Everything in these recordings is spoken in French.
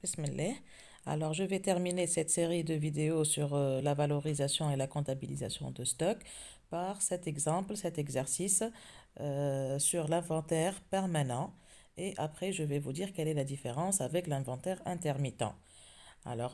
Bismillah. Alors, je vais terminer cette série de vidéos sur la valorisation et la comptabilisation de stock par cet exemple, cet exercice sur l'inventaire permanent. Et après, je vais vous dire quelle est la différence avec l'inventaire intermittent. Alors,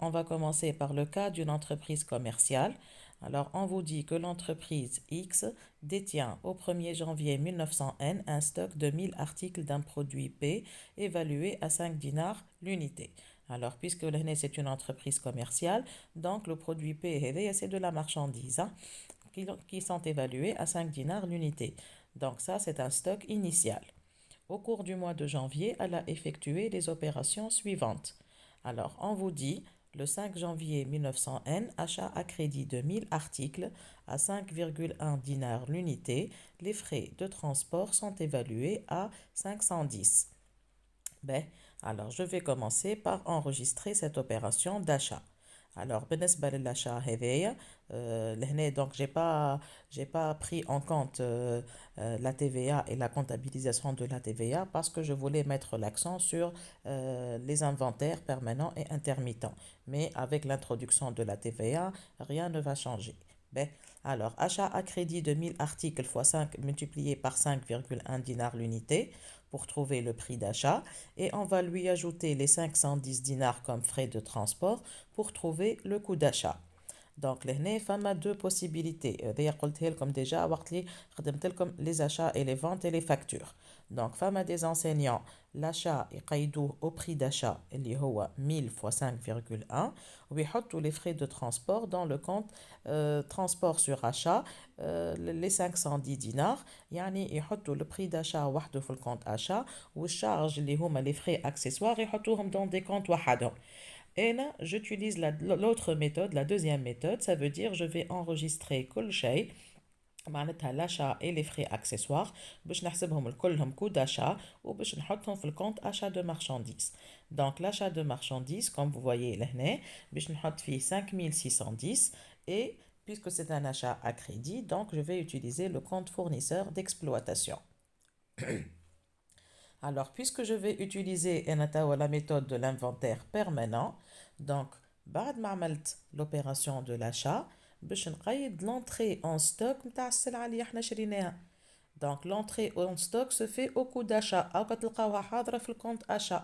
on va commencer par le cas d'une entreprise commerciale. Alors, on vous dit que l'entreprise X détient au 1er janvier 1900N un stock de 1000 articles d'un produit P évalué à 5 dinars l'unité. Alors, puisque l'année c'est une entreprise commerciale, donc le produit P, c'est de la marchandise qui sont évalués à 5 dinars l'unité. Donc, ça, c'est un stock initial. Au cours du mois de janvier, elle a effectué les opérations suivantes. Alors, on vous dit, le 5 janvier 1900N, achat à crédit de 1000 articles à 5,1 dinars l'unité. Les frais de transport sont évalués à 510. Ben, alors, je vais commencer par enregistrer cette opération d'achat. Alors, بالنسبة للachat هذايا لهنا donc j'ai pas pris en compte la TVA et la comptabilisation de la TVA parce que je voulais mettre l'accent sur les inventaires permanents et intermittents. Mais avec l'introduction de la TVA, rien ne va changer. Ben, alors, achat à crédit de 1000 articles fois 5 multiplié par 5,1 dinars l'unité pour trouver le prix d'achat et on va lui ajouter les 510 dinars comme frais de transport pour trouver le coût d'achat. Donc, لهنا فما deux possibilités. هذيا قلتها لكم déjà وقت اللي خدمت لكم les achats et les ventes et les factures. Donc, فما des enseignants, l'achat يقيدوه au prix d'achat اللي هو 1000 fois 5,1 ويحطوا les frais de transport dans le compte transport sur achat les 510 dinars يعني يحطوا le prix d'achat وحده في الكونت achat والcharge اللي هما les frais accessoires يحطوهم dans des comptes وحدهم. Et là, j'utilise l'autre méthode, la deuxième méthode, ça veut dire je vais enregistrer كل شيء معناتها l'achat et les frais accessoires باش نحسبهم الكلهم coût d'achat وباش نحطهم في الكونت achat de marchandises. Donc l'achat de marchandises, comme vous voyez لهنا باش نحط فيه 5610 et puisque c'est un achat à crédit, donc je vais utiliser le compte fournisseur d'exploitation. Alors, puisque je vais utiliser la méthode de l'inventaire permanent, donc, بعد ما عملت l'opération de l'achat, باش نقيد l'entrée en stock نتاع السلعة اللي احنا شريناها. Donc, l'entrée en stock se fait au coût d'achat. أو كتلقاوها حاضرة في الكونت achat.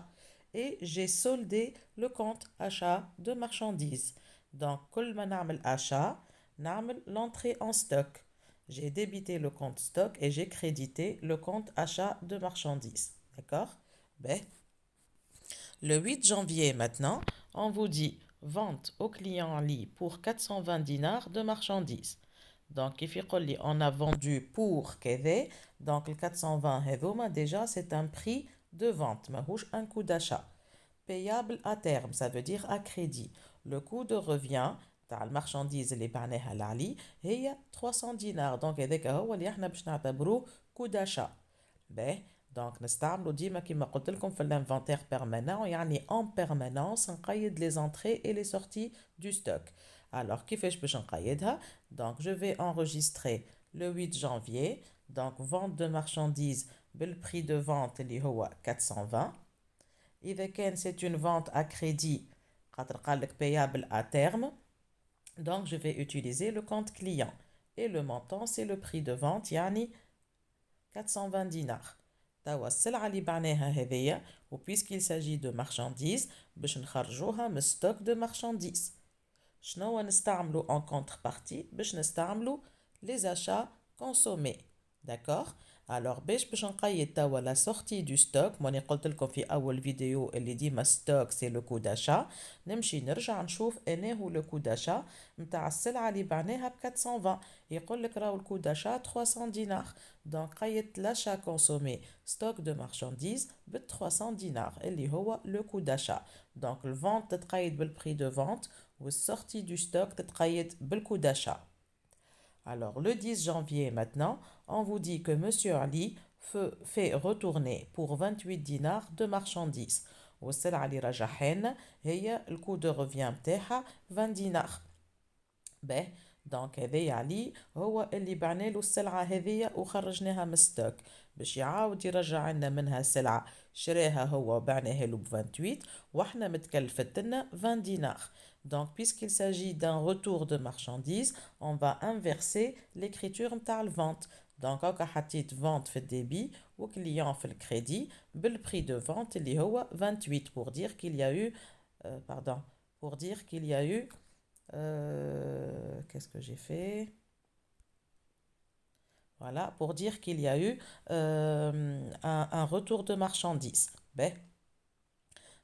Et j'ai soldé le compte achat de marchandises. Donc, كل ما نعمل achat, نعمل l'entrée en stock. J'ai débité le compte stock et j'ai crédité le compte achat de marchandises. D'accord? Ben, le 8 janvier maintenant, on vous dit vente au client en ligne pour 420 dinars de marchandises. Donc, on a vendu pour KV, donc le 420 هذوما, déjà c'est un prix de vente, ماهوش un coût d'achat. Payable à terme, ça veut dire à crédit. Le coût de revient تاع المارشانديز اللي بعناها لعلي هي 300 دينار. دونك هذاك هو اللي احنا باش نعتبروه كو داشا. باهي دونك نستعملو ديما كيما قلت لكم في الانفونتير بيرمانون يعني en permanence نقيد les entrées et les sorties du stock. Alors كيفاش باش نقيدها؟ Donc je vais enregistrer le 8 janvier. Donc vente de marchandises بالprix de vente اللي هو 420. إذا كان c'est une vente à crédit خاطر قالك payable à terme, donc je vais utiliser le compte client. Et le montant c'est le prix de vente يعني 420 dinars. توا السلعة اللي بعناها هذيا وpuisqu'il s'agit de marchandises باش نخرجوها من stock de marchandises. شنو نستعملو en contrepartie؟ باش نستعملو les achats consommés. D'accord? Alors باش نقيد توا la sortie du stock. ماني قلت لكم في اول فيديو اللي ديما stock c'est le coût d'achat. نمشي نرجع نشوف انا هو le coût d'achat نتاع السلعة اللي بعناها ب 420. يقول لك راهو الكو d'achat 300 dinars. Donc قيدت l'achat consommé stock de marchandises ب 300 dinars اللي هو le coût d'achat. Donc le vente تتقيد بالprix de vente والsortie du stock تتقيد بالcoût d'achat. Alors, le 10 janvier maintenant, on vous dit que Monsieur Ali fait retourner pour 28 dinars de marchandises. والسلعة اللي رجعهن هي الكو de revient متاعها 20 dinars. دونك هذايا علي هو اللي بعنالو السلعة هذيا وخرجناها من ستوك. باش يعاود يرجع لنا منها سلعة شراها هو وبعناها له ب 28 واحنا متكلفتنا 20 دينار. Donc, puisqu'il s'agit d'un retour de marchandises, on va inverser l'écriture متاع الفونت. Donc, هكا حطيت vente في الديبي و client في الكريدي بالprix de vente اللي هو 28 pour dire qu'il y a eu pardon, pour dire qu'il y a eu qu'est-ce que j'ai fait? Voilà, pour dire qu'il y a eu un retour de marchandises. Ben,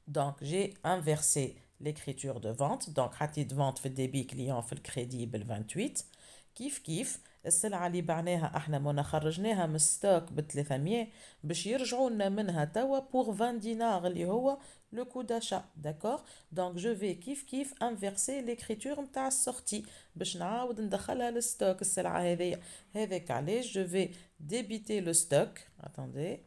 donc, j'ai inversé l'écriture de vente. Donc, حطيت de vente في الديبي client في الكريدي بال 28. كيف السلعة اللي بعناها احنا منا خرجناها من ستوك ب 300 باش يرجعوا لنا منها توا pour 20 دينار اللي هو le coût d'achat. D'accord? Donc, je vais كيف inverser l'écriture متاع السورتي باش نعاود ندخلها للستوك السلعة هذيا. هذاك علاش je vais débiter le stock. Attendez.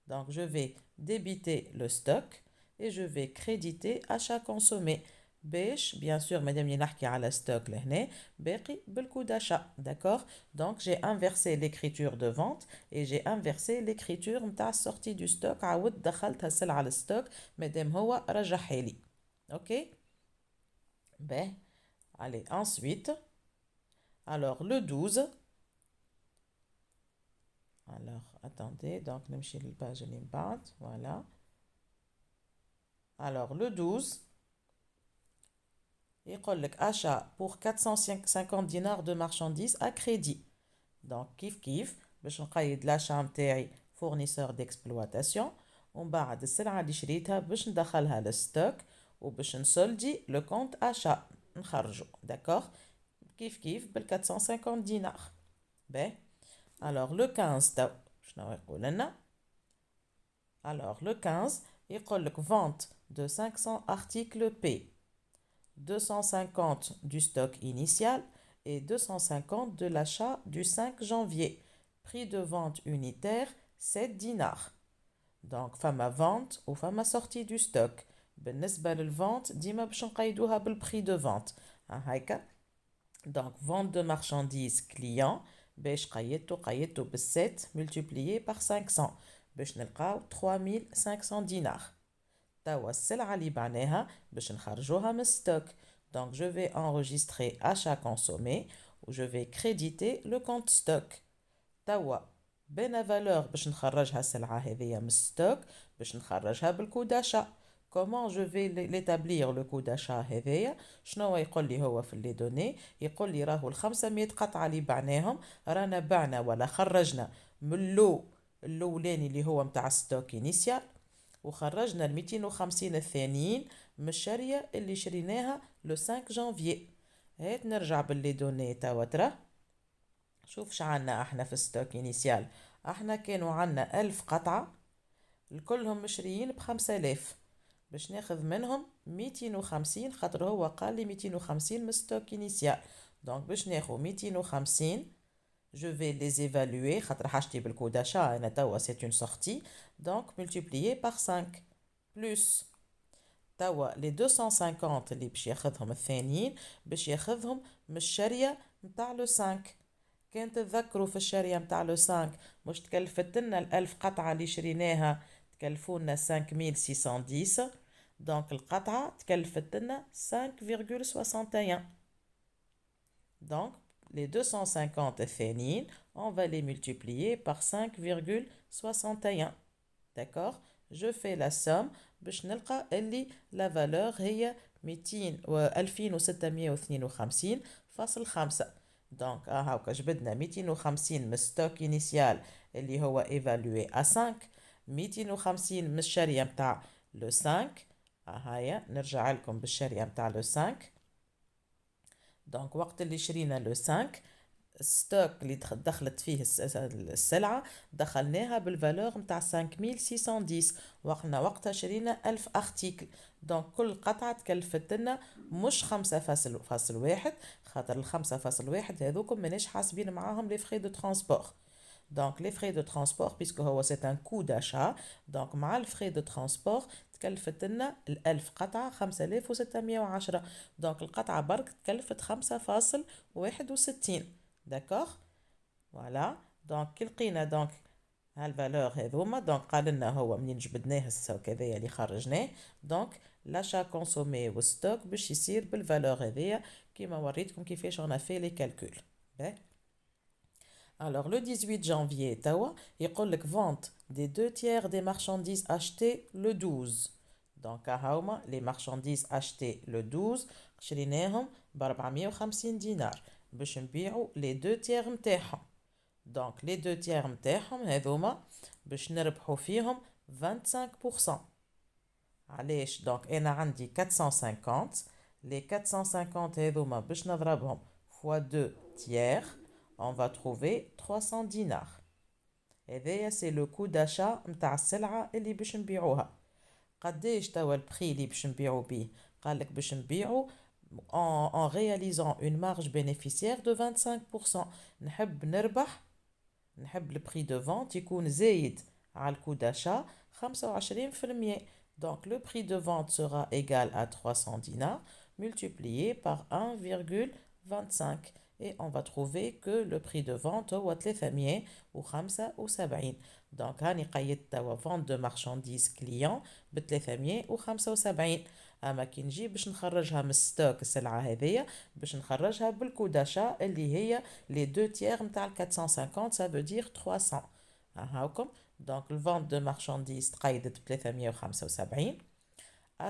Donc, je vais débiter le stock et je vais créditer achat consommé. باش bien sûr madame نحكي على stock لهنا باقي بالcoût d'achat. D'accord? Donc, j'ai inversé l'écriture de vente et j'ai inversé l'écriture متاع sortie du stock. عاود دخلتها السلعة على الستوك مادام هو رجعها لي. OK? Ben, allez, ensuite, alors le 12. Alors, attendez, donc نمشي للباج اللي من بعد. Voilà. Alors, le 12, il y a achat pour 450 dinars de marchandises à crédit. Donc, kif, باش نقيد l'achat متاعي fournisseur d'exploitation. ومن بعد السلعة اللي شريتها باش ندخلها للستوك وباش نسولدي le compte achat نخرجو. D'accord? كيف بال 450 dinars. Ben, alors le 15 تو شنو يقول لنا؟ Alors, le 15, il y a vente de 500 articles P, 250 du stock initial et 250 de l'achat du 5 janvier. Prix de vente unitaire, 7 dinars. Donc, femme à vente ou femme à sortie du stock. بالنسبة للvente, ديما باش نقيدوها بالprix de vente. هيك. Donc, vente de marchandises client, باش قيدتو بال7 multiplié par 500. باش نلقاو 3500 دينار. توا السلعة اللي بعناها باش نخرجوها من الستوك. Donc je vais enregistrer achat consommé ou je vais créditer le compte stock. توا بين valeur باش نخرجها السلعة هذيا من الستوك باش نخرجها بالكو d'achat. Comment je vais l'établir le coût d'achat هذايا؟ شنو يقول لي هو في لي دوني؟ يقول لي راهو ال 500 قطعة اللي بعناهم رانا بعنا ولا خرجنا من اللو الاولاني اللي هو متاع ستوك انيسيال وخرجنا ال 250 الثانيين من الشريه اللي شريناها لو 5 جانفي. هات نرجع باللي دوني توا ترى. شوف شعنا احنا في ستوك انيسيال. احنا كانوا عنا 1000 قطعه الكلهم مشريين ب5000 باش ناخذ منهم 250 خاطر هو قال لي 250 من ستوك انيسيال. دونك باش ناخذ 250 je vais les évaluer خاطر حاجتي بالكو d'achat انا توا c'est une sortie donc multiplié par 5 plus توا les 250 اللي باش ياخذهم الثانيين باش ياخذهم من الشريه متاع لو 5. كان تتذكروا في الشريه متاع لو 5 مش تكلفت لنا الألف قطعه اللي شريناها تكلفونا 5610 دونك القطعه تكلفت لنا 5,61. donc les 250 الثانيين on va les multiplier par 5,61. D'accord? Je fais la somme باش نلقى اللي la valeur هي 2652.5. donc هاكا جبدنا 250 من ستوك انيسيال اللي هو évalué à 5 250 من الشريه متاع لو 5. هيا نرجع لكم بالشريه متاع لو 5. دونك وقت اللي شرينا لو 5 الستوك اللي دخلت فيه السلعة دخلناها بالفالور متاع 5610 وقتها شرينا 1000 ارتيكل. دونك كل قطعة تكلفت لنا مش 5.1 خاطر ال 5.1 هذوكم ماناش حاسبين معاهم لي فري دو ترانسبور. دونك لي فري دو ترانسبور بيسكو هو سي ان كو داشا دونك مع الفري دو ترانسبور تكلفت لنا ال1000 قطعة 5610. دونك القطعة برك تكلفت 5.61. D'accord? Voilà. Donc, كي لقينا دونك هالفالور هذوما دونك قال لنا هو منين جبدناه الستوك هذايا اللي خرجناه دونك لاشا كونسومي والستوك باش يصير بالفالور هذايا كيما وريتكم كيفاش on a fait les calculs. Alors le 18 janvier توا يقول لك vente des 2 tiers des marchandises achetées le 12. Donc هاهما les marchandises achetées le 12 شريناهم ب 450 دينار باش نبيعوا les 2 tiers متاعهم. Donc les 2 tiers متاعهم هذوما باش نربحوا فيهم 25%. علاش دونك انا عندي 450 les 450 هذوما باش نضربهم fois 2 tiers on va trouver 300 dinars. هذايا سي لو كو داشا نتاع السلعه اللي باش نبيعوها. قداش توا البري اللي باش نبيعو بيه؟ قال لك باش نبيعو en réalisant une marge bénéficiaire de 25%. نحب نربح نحب البري دو فونت يكون زايد على الكو داشا 25%. Donc le prix de vente sera égal à 300 dinars multiplié par 1,25 et on va trouver que le prix de vente هو 375. Donc هاني قيدت توا vente de marchandises client ب 375. اما كي نجي باش نخرجها من الستوك السلعه هذيا باش نخرجها بالكو داشا اللي هي لي 2 tiers نتاع 450 ça veut dire 300. هاكم donc le vente de marchandises تقيدت ب 375.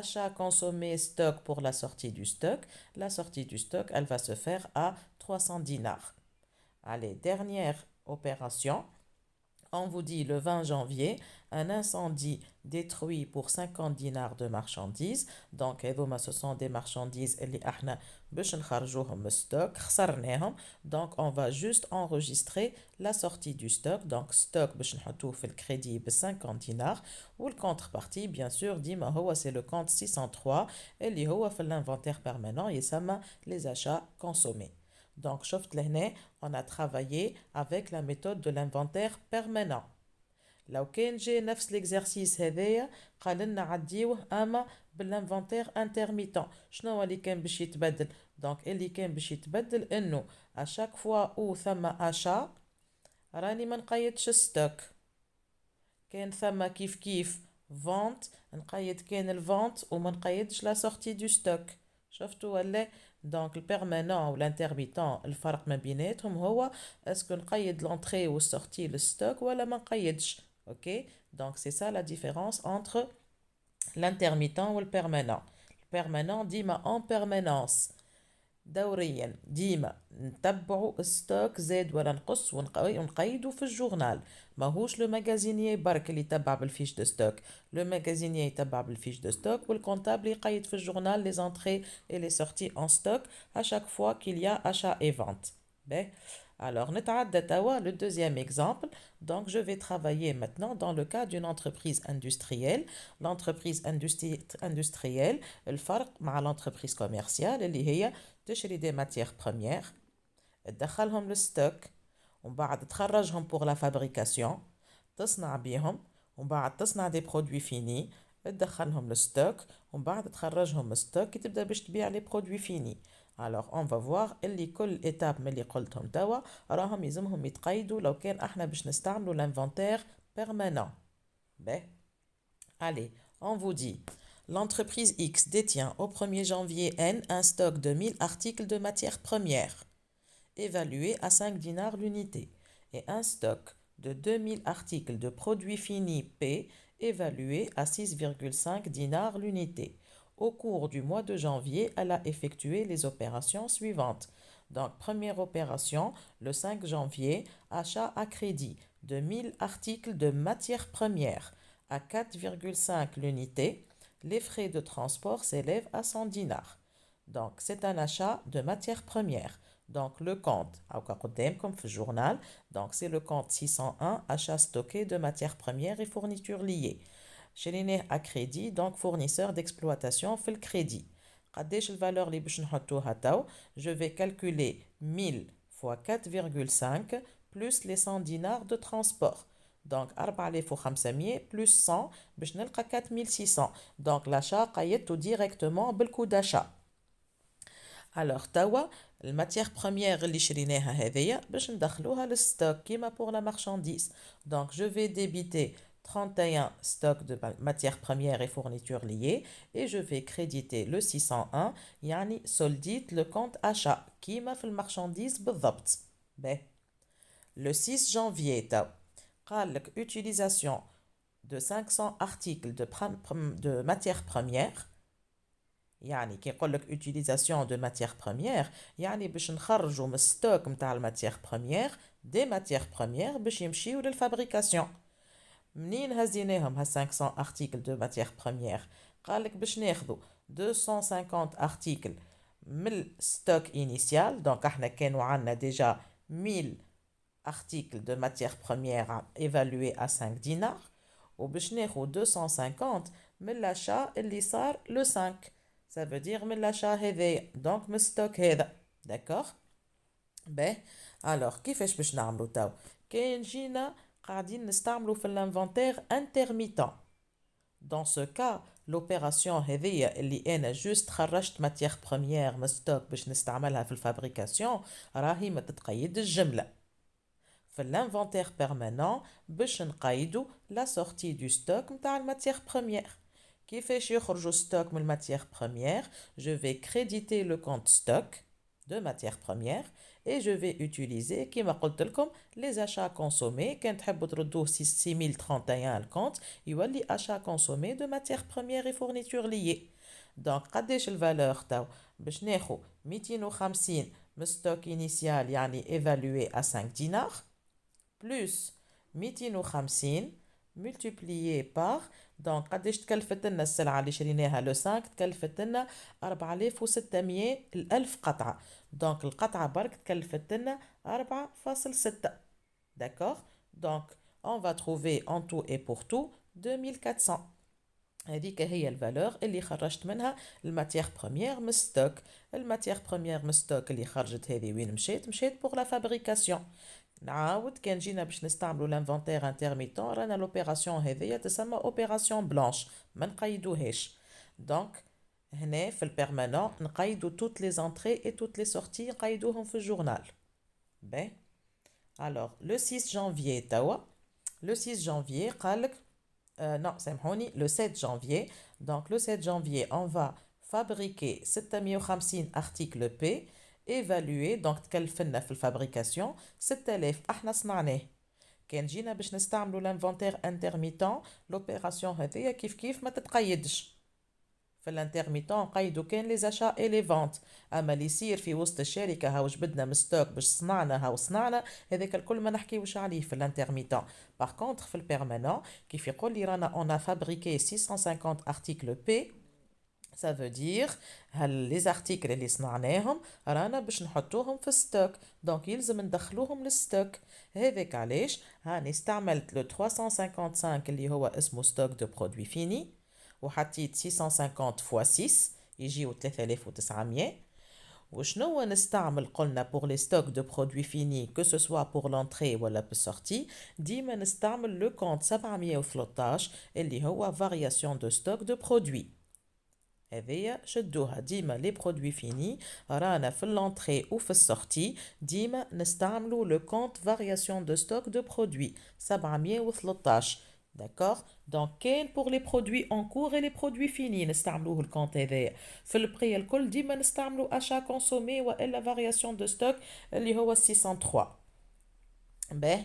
Achat consommé stock pour la sortie du stock. La sortie du stock, elle va se faire à 300 dinars. Allez, dernière opération. On vous dit le 20 janvier, un incendie détruit pour 50 dinars de marchandises. Donc, ce sont des marchandises اللي احنا باش نخرجوهم من stock خسرناهم. Donc, on va juste enregistrer la sortie du stock. Donc, stock باش نحطوه في الكريدي ب 50 dinars. و الcontrepartie, bien sûr, ديما هو c'est le compte 603 اللي هو في l'inventaire permanent يسمى les achats consommés. Donc, شفت لهنا on a travaillé avec la méthode de l'inventaire permanent. لو كان جاي نفس l'exercice هذايا قال لنا عديوه اما بالانفنتير intermittent. شنو هو اللي كان باش يتبدل؟ دونك اللي كان باش يتبدل انه اشاك فوا او ثم اشا راني ما نقيدش ستوك. كان ثم كيف فونت نقيد كان الفونت وما نقيدش لا سورتي دو ستوك. شفتوا ولا؟ دونك البيرمانون والانترميتون الفرق ما بيناتهم هو اسكو نقيد لونتري والسورتي للستوك ولا ما نقيدش. اوكي دونك سي سا لا ديفيرونس انتر الانترميتون والبيرمانون. البيرمانون ديما اون بيرمانونس دوريا ديما نتبعوا الستوك زاد ولا نقص ونقيدوا في الجورنال. ماهوش لو ماغازينيي برك اللي يتبع بالفيش دو ستوك. لو ماغازينيي يتبع بالفيش دو ستوك والكونتابل يقيد في الجورنال لي زونتري اي لي سورتي ان ستوك à chaque fois qu'il y a achat et vente. Alors, le deuxième exemple. Donc, je vais travailler maintenant dans le cas d'une entreprise industrielle. L'entreprise industrielle, le farq مع l'entreprise commerciale اللي هي تشري des matières premières تدخلهم للستوك ومن بعد تخرجهم pour la fabrication تصنع بيهم ومن بعد تصنع des produits finis تدخلهم للستوك ومن بعد تخرجهم من الستوك تبدا باش تبيع les produits finis. Alors on va voir اللي كل étape من اللي قلتهم توا راهم يلزمهم يتقيدوا لو كان احنا باش نستعملوا l'inventaire permanent. Allez, on vous dit l'entreprise X détient au 1er janvier N un stock de 1000 articles de matières premières évalué à 5 dinars l'unité et un stock de 2000 articles de produits finis P évalué à 6,5 dinars l'unité. Au cours du mois de janvier, elle a effectué les opérations suivantes. Donc, première opération, le 5 janvier, achat à crédit de 1000 articles de matières premières à 4,5 l'unité. Les frais de transport s'élèvent à 100 dinars. Donc, c'est un achat de matières premières. Donc, le compte, comme le journal, donc c'est le compte 601, achat stocké de matières premières et fournitures liées. شريناه à crédit, donc fournisseur d'exploitation في الكريدي. قداش الفالور اللي باش نحطوها تو؟ Je vais calculer 1000 fois 4,5 plus les 100 dinars de transport. Donc 4500 plus 100 باش نلقى 4600. Donc l'achat قيدته directement بالكو d'achat. Alors, tawa, la matière première اللي شريناها هذيا باش ندخلوها للstock كيما pour la marchandise. Donc, je vais débiter 31 stock de matières premières et fournitures liées et je vais créditer le 601 يعني soldite le compte achat كيما في المارchandise بالضبط. باهي. Le 6 janvier, تاو قال لك utilisation de 500 articles de matières premières. يعني كي يقول لك utilisation de matières premières يعني باش نخرجوا من الستوك نتاع الماتيير بروميير دي ماتيير بروميير باش يمشيو للفابريكاسيون. منين هزيناهم ها 500 articles de matières premières؟ قال لك باش ناخذوا 250 articles من الستوك initial. دونك احنا كانوا عندنا déjà 1000 articles de matières premières évalués à 5 dinars وباش ناخذ 250 من l'achat اللي صار le 5. Ça veut dire من l'achat هذايا دونك من الستوك هذا. داكوغ. باهي. الوغ كيفاش باش نعملو تاو؟ كاين جينا قاعدين نستعملو في الانفونتير انترميتون. Dans ce cas, l'opération هذيا اللي انا جوست خرجت ماتيير بروميير من ستوك باش نستعملها في الفابريكاسيون راهي ما تتقيد الجمله. في الانفونتير بيرمانون باش نقيدو لا سورتي دو ستوك نتاع الماتيير بروميير. كيفاش يخرجوا ستوك من الماتيير بروميير؟ Je vais créditer le compte stock de matières premières et je vais utiliser كيما قلت لكم les achats consommés. كان تحبوا تردوه 6031 الكونت يولي achat consommé de matières premières et fournitures liées. دونك قداش الفالور تاو؟ باش ناخو 250 من ستوك initial يعني évalué à 5 dinars plus 250 multiplié par. دونك قداش تكلفت لنا السلعة اللي شريناها لو 5؟ تكلفت لنا 4600 الألف قطعة. دونك القطعة برك تكلفت لنا 4.6. D'accord. Donc, on va trouver en tout et pour tout 2400. هذيك هي الفالور اللي خرجت منها الماتيير بروميير من ستوك. الماتيير بروميير من ستوك اللي خرجت هذه وين مشيت بور لا فابريكاسيون. نعاود كان جينا باش نستعملوا لانفونتير انترميتون رانا لوبيراسيون هذيا تسمى اوبيراسيون بلانش ما نقيدوهاش. دونك هنا في البيرمانون نقيدو توت لي زونطري اي توت لي سورتي نقيدوهم في الجورنال. باهي. الوغ لو 6 جانفيي توا لو 6 جانفيي قالك non, سامحوني le 7 janvier. Donc le 7 janvier, on va fabriquer 750 articles P évalués. Donc تكلفنا في الفابريكاسيون 6000 احنا صنعناه. كان جينا باش نستعملوا الانفونتير انترميتون لوبيراسيون هذيا كيف ما تتقيدش. في الانترميتون نقيدو كان لي زاشا اي لي فونت. اما اللي يصير في وسط الشركه هاو جبدنا من ستوك باش صنعنا هذاك الكل ما نحكيوش عليه في الانترميتون. باغ كونطخ في البيرمانون كيف يقول لي رانا اون ا فابريكي 650 ارتيكل بي ça veut dire les articles اللي صنعناهم رانا باش نحطوهم في الستوك. دونك يلزم ندخلوهم للستوك. هذاك علاش هاني استعملت لو 355 اللي هو اسمه ستوك دو برودوي فيني وحطيت 650 فوا 6 يجيو 3900. وشنو نستعمل قلنا pour les stocks de produits finis que ce soit pour l'entrée ولا بالسورتي؟ ديما نستعمل لو كونت 713 اللي هو variation de stock de produits. هذيا شدوها ديما لي برودوي فيني رانا في l'entrée وفي السورتي ديما نستعملوا لو كونت variation de stock de produits 713. D'accord. Donc كاين pour les produits en cours et les produits finis نستعملوه الكونت هذايا. في البري الكل ديما نستعملوا achat consommé والا variation de stock اللي هو 603. باهي.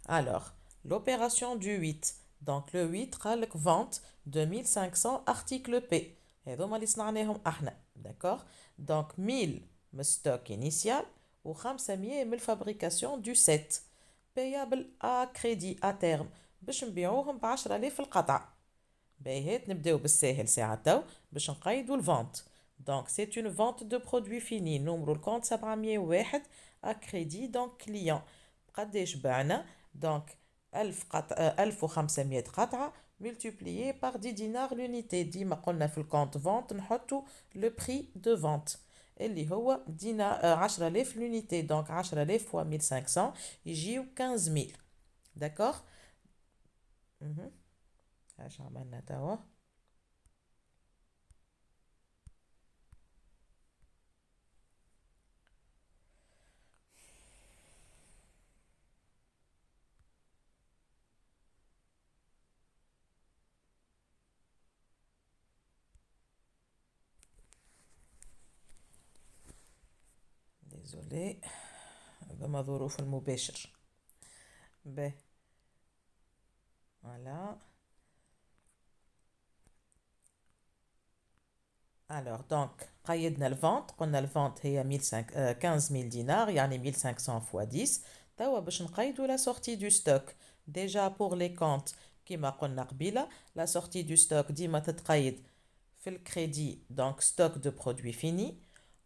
Alors l'opération du 8. Donc le 8 قالك vente de 1500 articles P. هذوما اللي صنعناهم احنا. D'accord. Donc 1000 من stock initial و 500 من الفابريكاسيون du 7 payable à crédit à terme باش نبيعوهم ب10,000 القطعة. باهيت نبداو بالساهل ساعة تو باش نقيدو الفونت. دونك سي اون فونت دو برودوي فيني نمرو الكونت 701 à crédit دونك كليون. قداش بعنا؟ دونك 1000 قطعة 1500 قطعة multiplié par 10 dinars l'unité. ديما قلنا في الكونت فونت نحطو لو بري دو فونت اللي هو 10,000 l'unité. دونك 10,000 fois 1500 يجيو 15,000. D'accord. ايش عملنا توا؟ désolé هذا ظروف المباشر ب voilà. Alors, donc, قيدنا الفونت قلنا الفونت هي 15 000 dinars يعني 1500 fois 10 توا باش نقيدو la sortie du stock déjà pour les comptes كيما قلنا قبيلة la sortie du stock ديما تتقيد في الكريدي donc stock de produits finis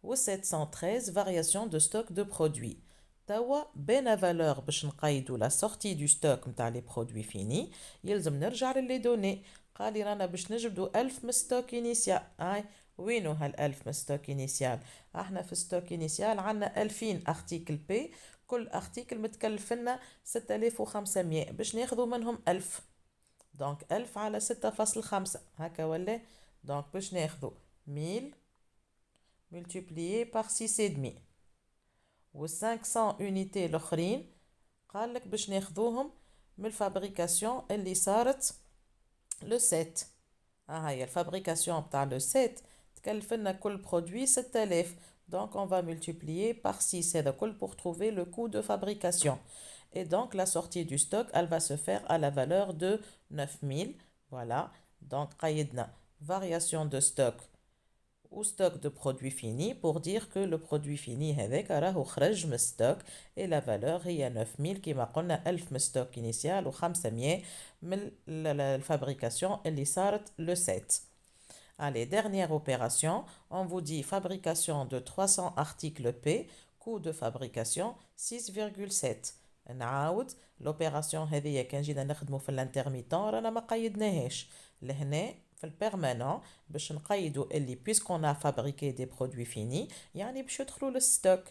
و 713 variation de stock de produits توا بين valeur باش نقيدو la sortie du stock متاع les produits finis يلزم نرجع للي دوني قال لي رانا باش نجبدو 1000 من ستوك انيسيال هاي وينو هال1000 من ستوك انيسيال احنا في ستوك انيسيال عندنا 2000 ارتيكل بي كل ارتيكل متكلف لنا 6500 باش ناخذو منهم 1000 دونك 1000 على 6.5 هكا ولا دونك باش ناخذو 1000 multiplié par 6,5 و 500 unité الاخرين قال لك باش ناخذوهم من الفابريكاسيون اللي صارت لو 7 هاي الفابريكاسيون تاع لو 7 تكلف لنا كل برودوي 6000 donc on va multiplier par 6 هذا كل pour trouver le coût de fabrication et donc la sortie du stock elle va se faire à la valeur de 9000 voilà donc قيدنا variation de stock ou stock de produits finis pour dire que le produit fini هذاك راهو خرج من stock et la valeur هي 9000 كما قلنا 1000 من stock initial و 500 من الفابريكاسيون اللي صارت le 7. Allez, dernière opération, on vous dit fabrication de 300 articles P, coût de fabrication 6,7. نعاود l'opération هذه كان جينا نخدمو في الانترميتون رانا ما قيدناهاش لهنا في البيرمانون باش نقيدو اللي puisqu'on a fabriqué des produits finis يعني باش يدخلوا للستوك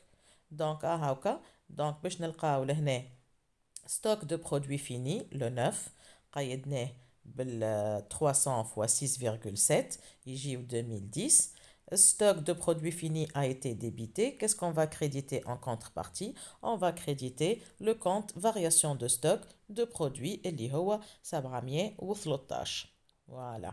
دونك هاكا دونك باش نلقاو لهنا stock de produits finis le 9 قيدناه بال 300 fois 6,7 يجيو 2010 stock de produits finis a été débité. Qu'est-ce qu'on va créditer en contrepartie? On va créditer le compte variation de stock de produits اللي هو 713. Voilà.